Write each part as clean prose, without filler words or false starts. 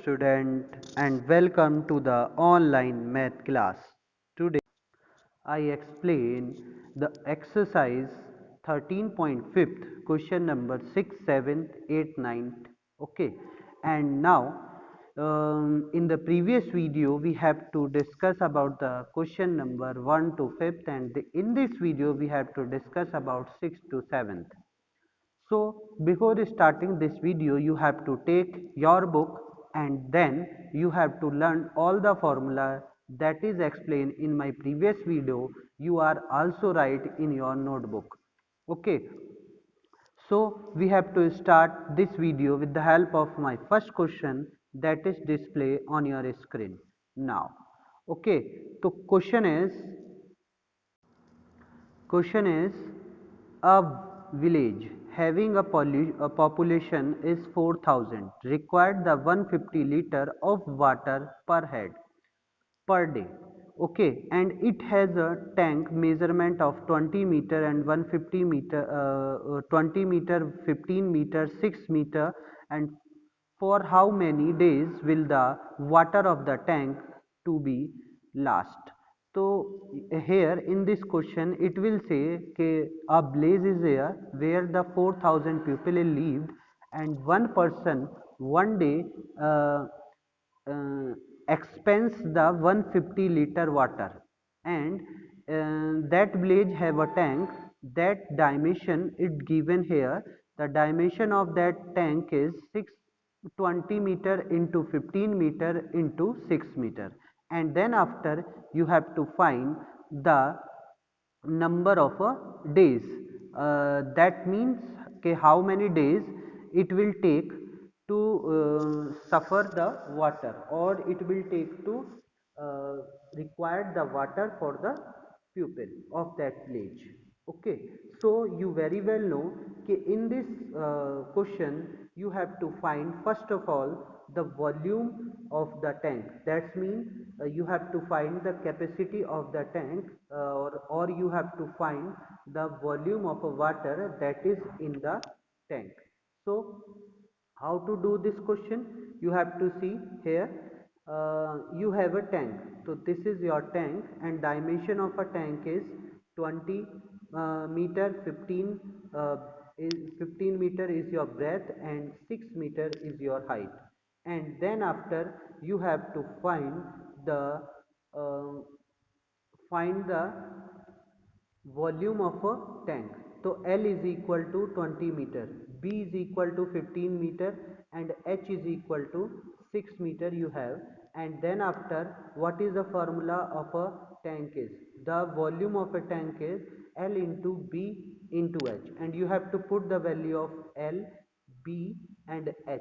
student and welcome to the online math class. Today I explain the exercise 13.5 question number 6, 7, 8, 9. Okay, and now in the previous video we have to discuss about the question number 1 to 5th, and in this video we have to discuss about 6 to 7th. So before starting this video, you have to take your book and then you have to learn all the formula that is explained in my previous video. You are also write in your notebook. Okay. So we have to start this video with the help of my first question that is display on your screen now. Okay. So question is a village having a population is 4,000 required the 150 liter of water per head per day. Okay, and it has a tank measurement of 20 meter and 150 meter, 20 meter, 15 meter, 6 meter, and for how many days will the water of the tank to be last? So here in this question it will say a blaze is there where the 4,000 people lived, and one person one day uh, uh, expense the 150 liter water, and that village have a tank. That dimension it given here, the dimension of that tank is 620 meter into 15 meter into 6 meter, and then after you have to find the number of days. That means how many days it will take to suffer the water, or it will take to uh, require the water for the pupil of that village. Okay, so you very well know in this question you have to find first of all the volume of the tank. That means you have to find the capacity of the tank, or you have to find the volume of a water that is in the tank. So how to do this question? You have to see here, you have a tank. So this is your tank, and dimension of a tank is 20 meter, 15 meter is your breadth, and 6 meter is your height. And then after you have to uh, find the volume of a tank. So L is equal to 20 meter, B is equal to 15 meter, and H is equal to 6 meter you have. And then after, what is the formula of a tank is? The volume of a tank is L into B into H, and you have to put the value of L, B and H.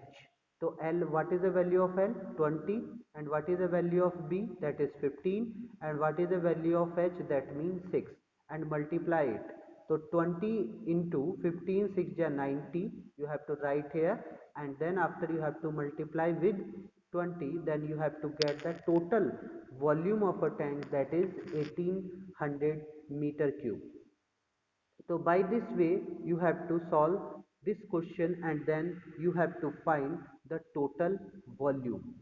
So L, what is the value of L? 20. And what is the value of B? That is 15. And what is the value of H? That means 6. And multiply it. So 20 into 15, 6 is 90. You have to write here. And then after you have to multiply with 20. Then you have to get the total volume of a tank, that is 1800 meter cube. So by this way you have to solve this question, and then you have to find the total volume.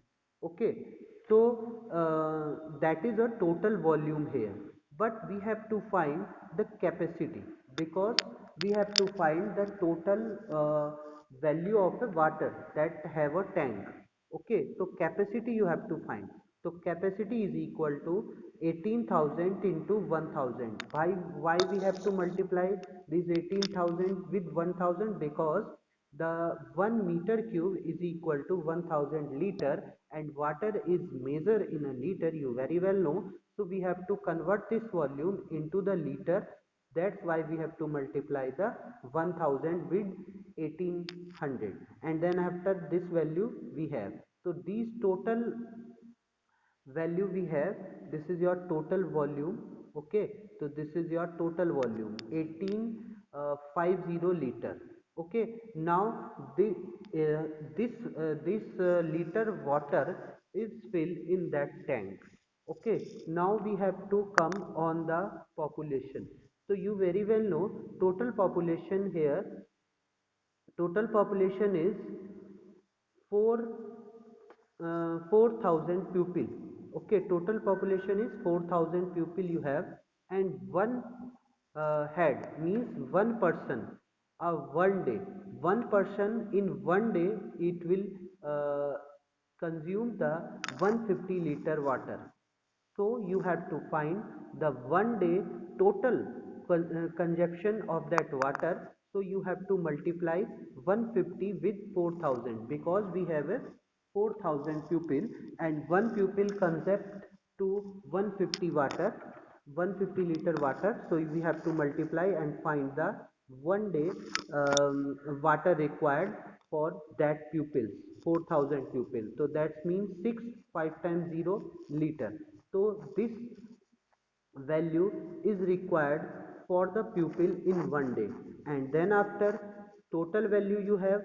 Okay, so that is a total volume here, but we have to find the capacity, because we have to find the total value of the water that have a tank. Okay, so capacity you have to find. So capacity is equal to 18,000 into 1,000. Why we have to multiply this 18,000 with 1,000? Because the 1 meter cube is equal to 1,000 liter, and water is measured in a liter, you very well know. So we have to convert this volume into the liter. That's why we have to multiply the 1,000 with 1,800, and then after this value we have. So these total value we have, this is your total volume. Okay, so this is your total volume 1850 liter. Okay, now this liter water is filled in that tank. Okay, now we have to come on the population. So you very well know total population here. Total population is 4 4,000 pupil. Okay, total population is 4,000 pupil you have, and one head means one person. One day, one person in one day it will uh, consume the 150 liter water. So you have to find the one day total consumption of that water. So you have to multiply 150 with 4,000, because we have a 4,000 pupil, and one pupil consumes to 150 water, 150 liter water. So we have to multiply and find the one day water required for that pupils, 4,000 pupil. So that means 6 5 times 0 liter. So this value is required for the pupil in one day. And then after, total value you have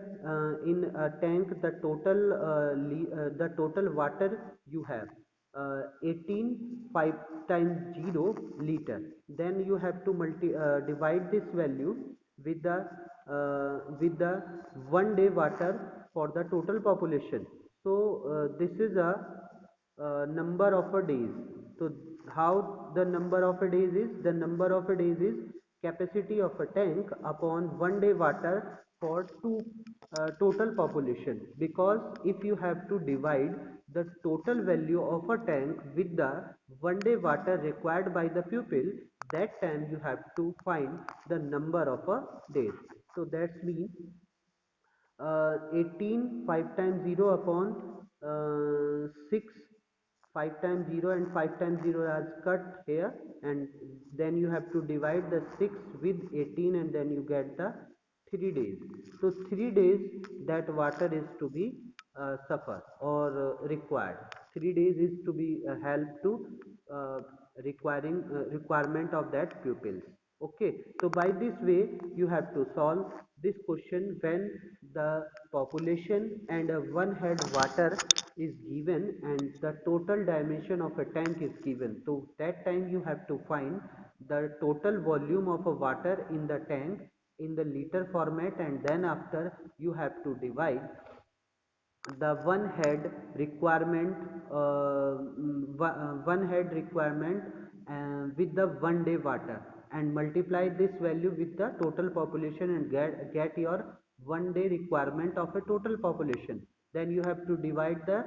in a tank, the total the total water you have 18 5 times 0 liter. Then you have to divide this value with the one day water for the total population. So this is a number of a days. So how the number of a days is? The number of a days is capacity of a tank upon one day water for two total population. Because if you have to divide the total value of a tank with the one day water required by the pupil, that time you have to find the number of a days. So that means 18 5 times 0 upon 6, 5 times 0 and 5 times 0 is cut here, and then you have to divide the 6 with 18, and then you get the 3 days. So 3 days that water is to be suffer or required. 3 days is to be help to uh, requirement of that pupils. Okay, so by this way you have to solve this question. When the population and a one head water is given and the total dimension of a tank is given, so that time you have to find the total volume of a water in the tank in the liter format, and then after you have to divide the one head requirement with the one day water, and multiply this value with the total population, and get your one day requirement of a total population. Then you have to divide the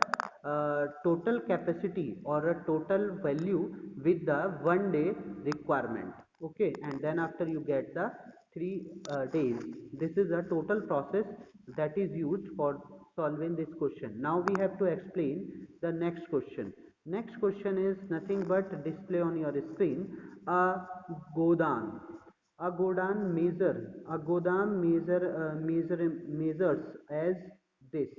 total capacity or a total value with the one day requirement. Okay, and then after you get the 3 days. This is a total process that is used for solving this question. Now we have to explain the next question. Next question is nothing but display on your screen. A godan. A godam measures as this: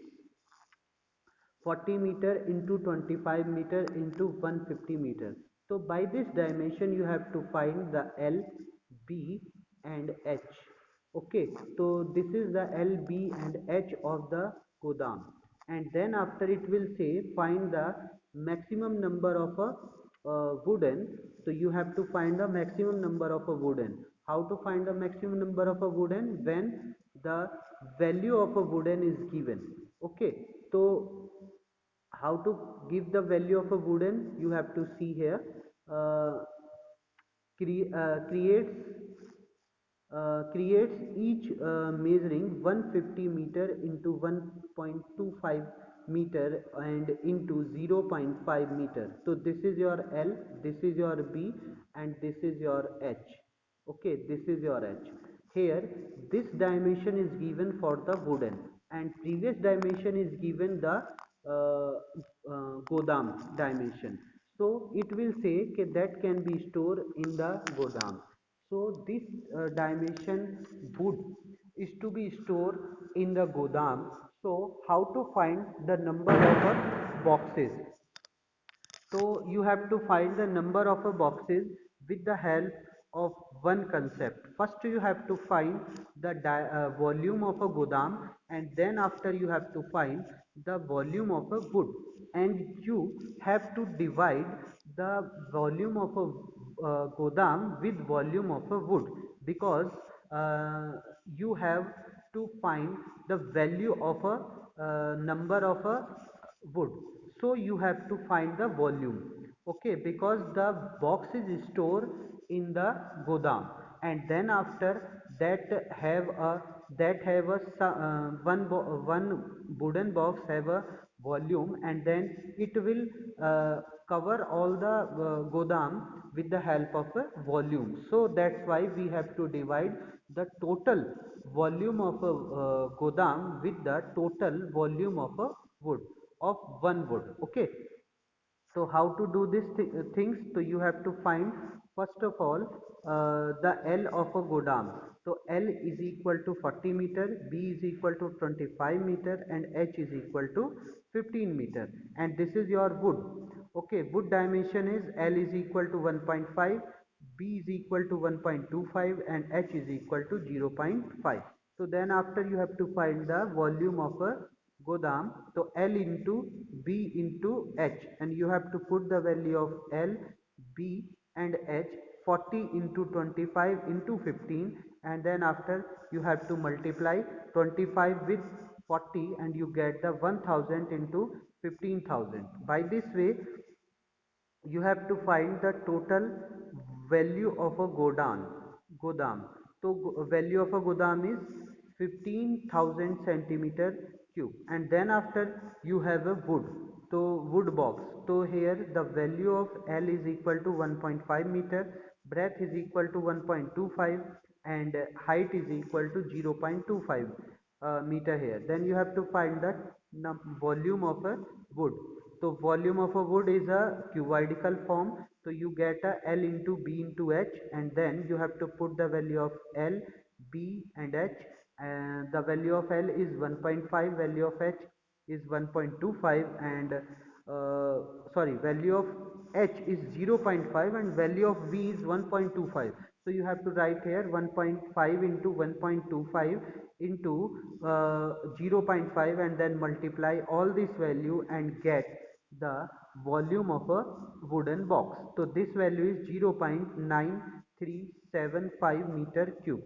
40 meter into 25 meter into 150 meter. So by this dimension you have to find the L, B and H. Okay, so this is the L, B and H of the Godam, and then after it will say find the maximum number of a wooden. So you have to find the maximum number of a wooden. How to find the maximum number of a wooden? When the value of a wooden is given. Okay, so how to give the value of a wooden? You have to see here. uh, creates each measuring 150 meter into 1.25 meter and into 0.5 meter. So this is your L, this is your B and this is your H. Okay, this is your H. Here this dimension is given for the wooden, and previous dimension is given the godam dimension. So it will say that can be stored in the godam. So this dimension wood is to be stored in the godam. So how to find the number of boxes? So you have to find the number of boxes with the help of one concept. First you have to find the volume of a godam, and then after you have to find the volume of a wood, and you have to divide the volume of a godam with volume of a wood, because you have to find the value of a number of a wood. So you have to find the volume, okay, because the box is stored in the godam, and then after that have a one wooden box have a volume, and then it will cover all the godam with the help of a volume. So that's why we have to divide the total volume of a godam with the total volume of a wood, of one wood. Okay, so how to do these things? So you have to find first of all the L of a godam. So L is equal to 40 meter, B is equal to 25 meter, and H is equal to 15 meter, and this is your wood. Okay, wood dimension is L is equal to 1.5, B is equal to 1.25, and H is equal to 0.5. So then after you have to find the volume of a godam. So L into B into H, and you have to put the value of L, B and H. 40 into 25 into 15, and then after you have to multiply 25 with 40, and you get the 1000 into 15,000. By this way you have to find the total value of a godam. So value of a godam is 15,000 centimeter cube, and then after you have a wood, so wood box. So here the value of L is equal to 1.5 meter, breadth is equal to 1.25, and height is equal to 0.25 meter here. Then you have to find the volume of a wood. So volume of a wood is a cubical form. So you get a L into B into H, and then you have to put the value of L, B and H. And the value of L is 1.5, value of H is 1.25, and sorry, value of H is 0.5, and value of B is 1.25. So you have to write here 1.5 into 1.25 into 0.5, and then multiply all this value and get the volume of a wooden box. So this value is 0.9375 meter cube.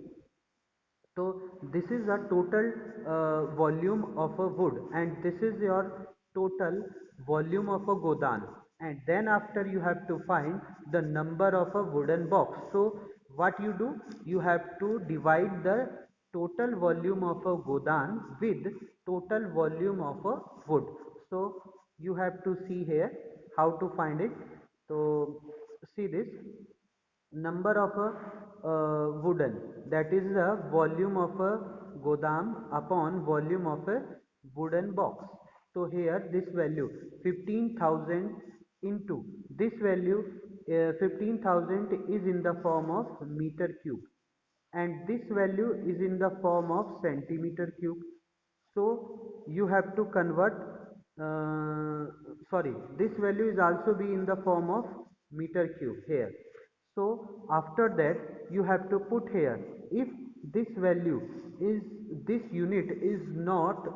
So this is a total volume of a wood, and this is your total volume of a godan. And then after you have to find the number of a wooden box. So what you do, you have to divide the total volume of a godan with total volume of a wood. So you have to see here how to find it. So see this number of a wooden, that is the volume of a godam upon volume of a wooden box. So here this value 15,000 into this value 15,000 is in the form of meter cube, and this value is in the form of centimeter cube. So you have to convert, sorry, this value is also be in the form of meter cube here. So after that you have to put here, if this value is, this unit is not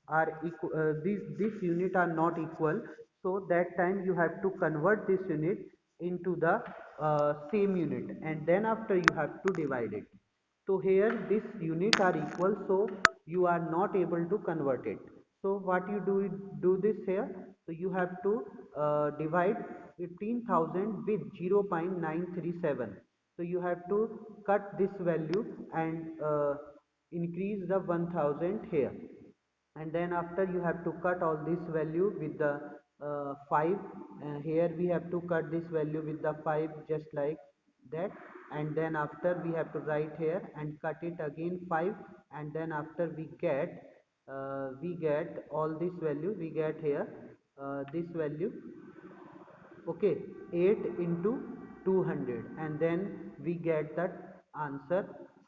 are equal, this unit are not equal, so that time you have to convert this unit into the same unit, and then after you have to divide it. So here this unit are equal, so you are not able to convert it. So what you do this here, so you have to divide 15,000 with 0.937. So you have to cut this value and increase the 1000 here, and then after you have to cut all this value with the 5, here we have to cut this value with the 5 just like that, and then after we have to write here and cut it again 5, and then after we get all this value, we get here this value, okay, 8 into 200, and then we get that answer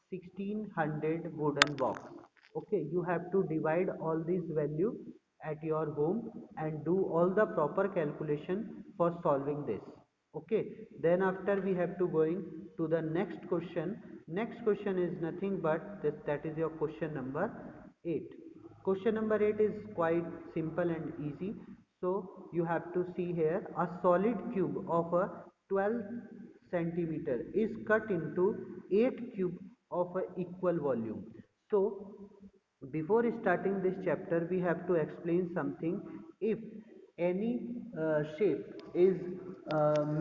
1600 wooden box. Okay, you have to divide all these value at your home and do all the proper calculation for solving this. Okay, then after we have to going to the next question. Next question is nothing but this, that is your question number 8. Question number 8 is quite simple and easy. So you have to see here, a solid cube of a 12 centimeter is cut into 8 cube of a equal volume. So before starting this chapter we have to explain something. If any shape is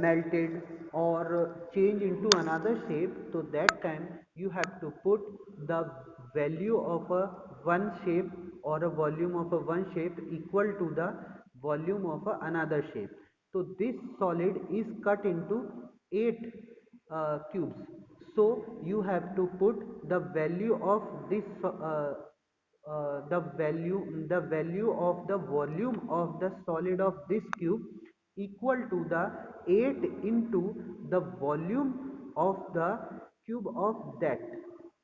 melted or change into another shape, so that time you have to put the value of a one shape or a volume of a one shape equal to the volume of a another shape. So this solid is cut into 8 cubes, so you have to put the value of this the value of the volume of the solid of this cube equal to the 8 into the volume of the cube of that.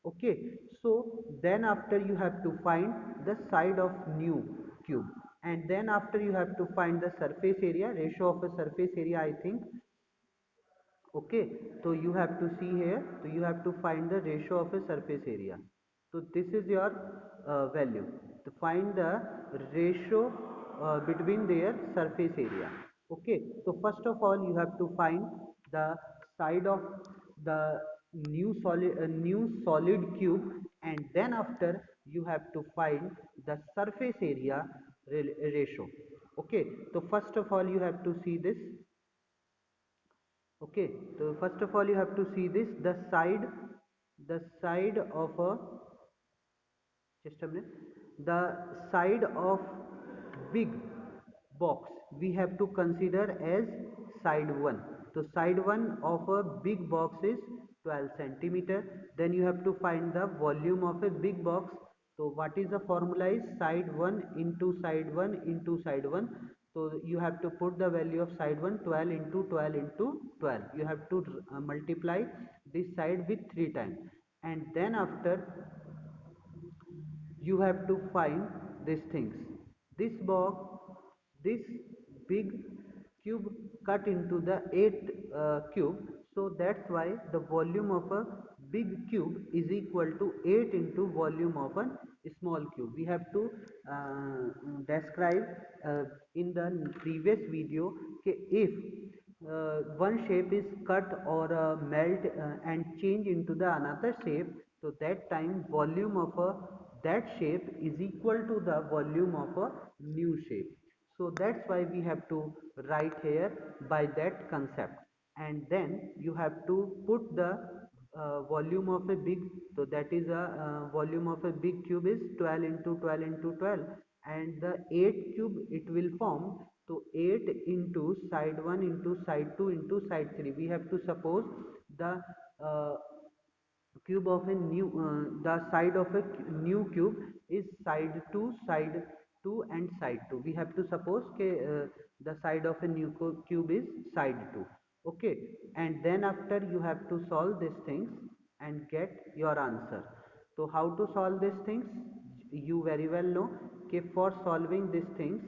Okay, so then after you have to find the side of new cube, and then after you have to find the surface area, ratio of a surface area, I think. Okay, so you have to see here, so you have to find the ratio of a surface area. So this is your value to find the ratio between their surface area. Okay, so first of all you have to find the side of the new solid cube, and then after you have to find the surface area ratio. Okay, so first of all you have to see this. Okay, so first of all you have to see this, the side of a, just a minute, the side of big box we have to consider as side 1. So side 1 of a big box is 12 centimeter. Then you have to find the volume of a big box. So what is the formula is side 1 into side 1 into side 1. So you have to put the value of side 1, 12 into 12 into 12. You have to multiply this side with 3 times, and then after you have to find these things. This box, this big cube cut into the 8 cube, so that's why the volume of a big cube is equal to 8 into volume of a small cube. We have to describe in the previous video if one shape is cut or melt and change into the another shape, so that time volume of that shape is equal to the volume of a new shape. So that's why we have to write here by that concept, and then you have to put the volume of a big, so that is a volume of a big cube is 12 into 12 into 12, and the 8 cube it will form. So 8 into side 1 into side 2 into side 3, we have to suppose the uh, cube of a new the side of a new cube is side 2, side 2 and side 2. We have to suppose the side of a new cube is side 2. Okay, and then after you have to solve these things and get your answer. So how to solve these things, you very well know. Okay, for solving these things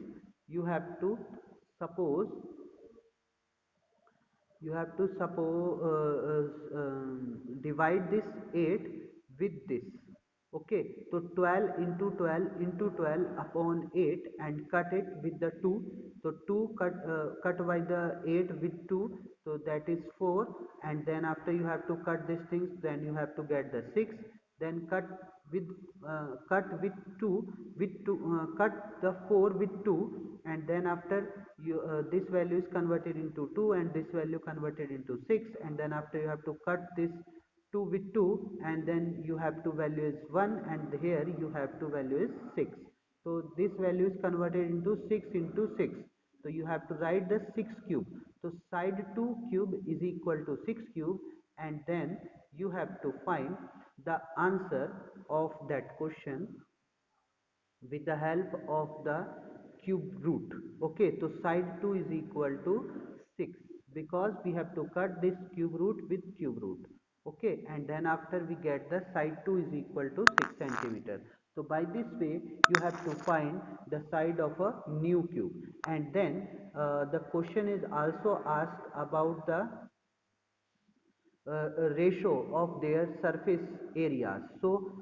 you have to suppose, divide this 8 with this. Okay, so 12 into 12 into 12 upon 8 and cut it with the 2. So 2 cut by the 8 with 2, so that is 4, and then after you have to cut these things, then you have to get the 6. Then with cut with 2 cut the 4 with 2, and then after you this value is converted into 2 and this value converted into 6, and then after you have to cut this 2 with 2, and then you have to value is 1, and here you have to value is 6. So this value is converted into 6 into 6, so you have to write the 6 cube. So side 2 cube is equal to 6 cube, and then you have to find the answer of that question with the help of the cube root. Okay, so side 2 is equal to 6, because we have to cut this cube root with cube root. Okay, and then after we get the side 2 is equal to 6 centimeter. So by this way you have to find the side of a new cube, and then the question is also asked about the ratio of their surface areas. So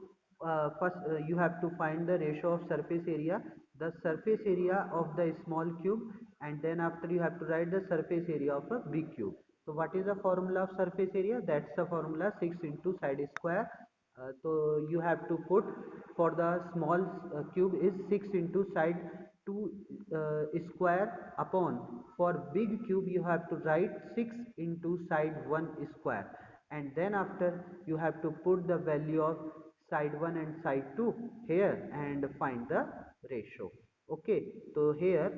first you have to find the ratio of surface area, the surface area of the small cube, and then after you have to write the surface area of a big cube. So what is the formula of surface area? That's the formula 6 into side square. So you have to put for the small cube is 6 into side 2 square upon, for big cube you have to write 6 into side 1 square, and then after you have to put the value of side 1 and side 2 here and find the ratio. Okay, so here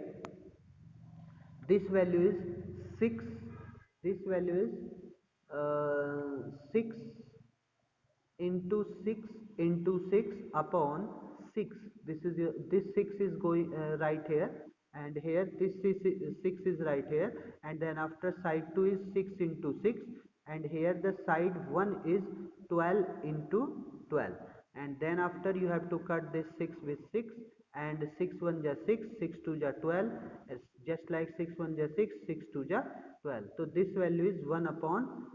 this value is 6, this value is 6 into 6 into 6 upon 6. This is your, this 6 is going right here, and here this is 6 is right here, and then after side 2 is 6 into 6, and here the side 1 is 12 into 12, and then after you have to cut this 6 with 6, and 6 1 ja 6, 6 2 ja 12, just like 6 1 ja 6, 6 2 ja 12. So this value is 1 upon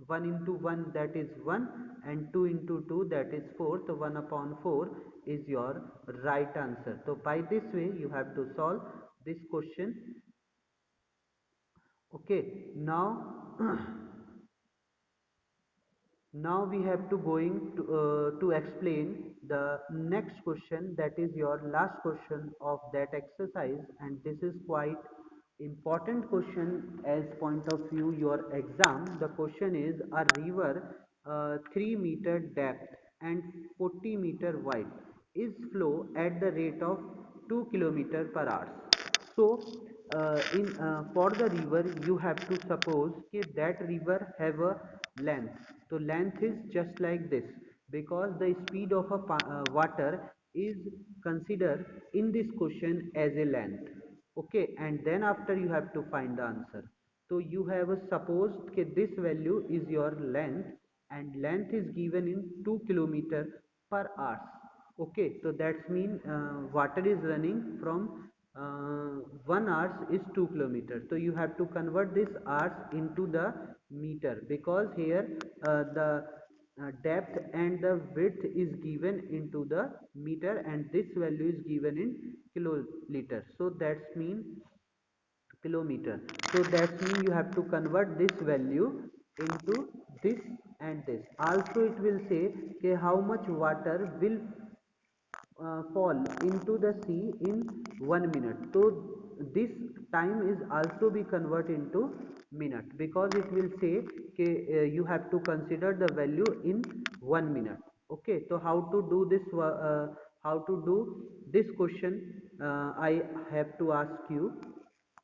1 into 1, that is 1, and 2 into 2, that is 4. So 1 upon 4 is your right answer. So by this way you have to solve this question. Okay, now now we have to going to explain the next question, that is your last question of that exercise, and this is quite important question as point of view your exam. The question is, a river 3 meter depth and 40 meter wide is flow at the rate of 2 kilometer per hour. So in for the river you have to suppose that river have a length. So length is just like this, because the speed of a water is considered in this question as a length. Okay, and then after you have to find the answer. So you have supposed that this value is your length, and length is given in 2 kilometer per hour. Okay, so that's mean water is running from 1 hours is 2 kilometers. So you have to convert this hours into the meter, because here the depth and the width is given into the meter, and this value is given in kiloliter. So that's mean kilometer. So that means you have to convert this value into this and this. Also it will say okay, how much water will fall into the sea in 1 minute. So this time is also be converted into minute, because it will say okay, you have to consider the value in 1 minute. Okay, so how to do this how to do this question, I have to ask you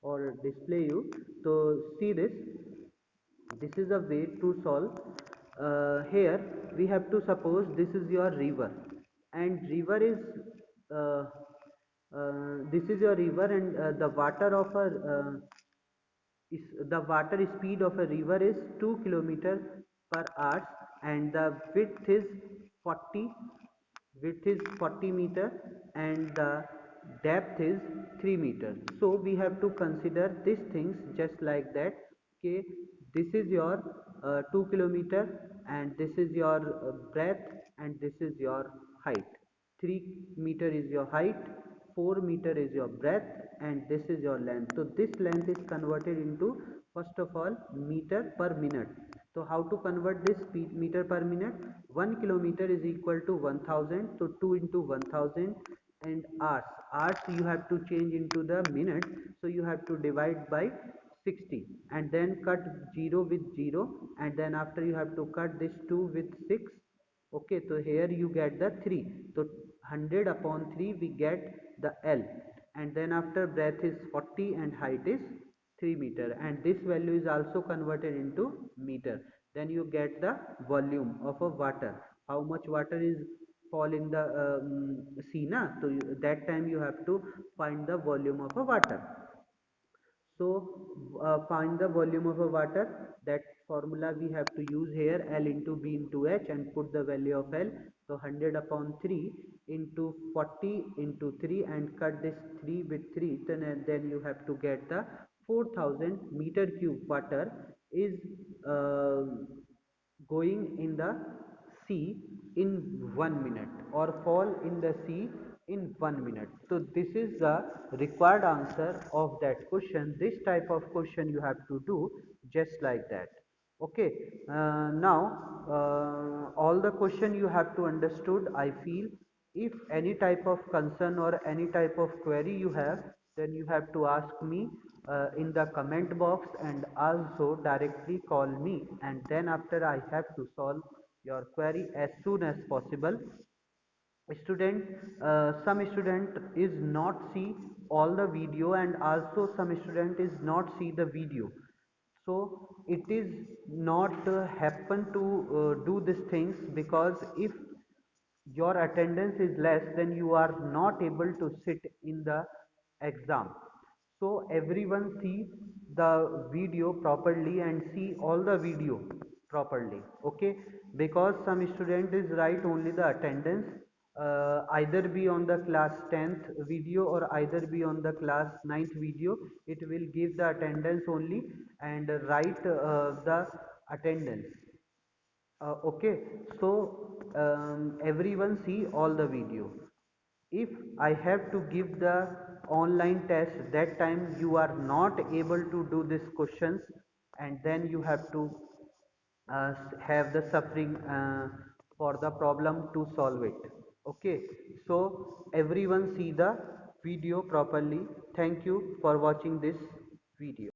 or display you. So see this is a way to solve. Here we have to suppose this is your river, and river is uh, this is your river, and the water of a is the water speed of a river is 2 kilometer per hour, and the width is 40, width is 40 meter, and the depth is 3 meter. So we have to consider these things just like that. Okay, this is your 2 kilometer, and this is your breadth, and this is your height. 3 meter is your height, 4 meter is your breadth, and this is your length. So this length is converted into, first of all, meter per minute. So how to convert this meter per minute? 1 kilometer is equal to 1000, so 2 into 1000, and hours you have to change into the minute, so you have to divide by 60, and then cut 0 with 0, and then after you have to cut this 2 with 6. Okay, so here you get the 3. So 100 upon 3 we get the L, and then after breadth is 40 and height is 3 meter, and this value is also converted into meter. Then you get the volume of a water, how much water is fall in the sea na. So that time you have to find the volume of a water. So find the volume of a water. That formula we have to use here, L into B into H, and put the value of L. So 100 upon 3 into 40 into 3, and cut this 3 with 3. Then you have to get the 4000 meter cube water is uh, going in the sea in 1 minute, or fall in the sea in 1 minute. So this is the required answer of that question. This type of question you have to do just like that. Okay, now all the question you have to understood, I feel. If any type of concern or any type of query you have, then you have to ask me in the comment box, and also directly call me, and then after I have to solve your query as soon as possible. Student, some student is not see all the video, and also some student is not see the video. So it is not happen to do these things, because if your attendance is less, then you are not able to sit in the exam. So everyone see the video properly and see all the video properly, okay? Because some student is write only the attendance, either be on the class 10th video or either be on the class 9th video. It will give the attendance only and write the attendance. Okay, so everyone see all the video. If I have to give the online test, that time you are not able to do these questions, and then you have to have the suffering for the problem to solve it. Okay, so everyone see the video properly. Thank you for watching this video.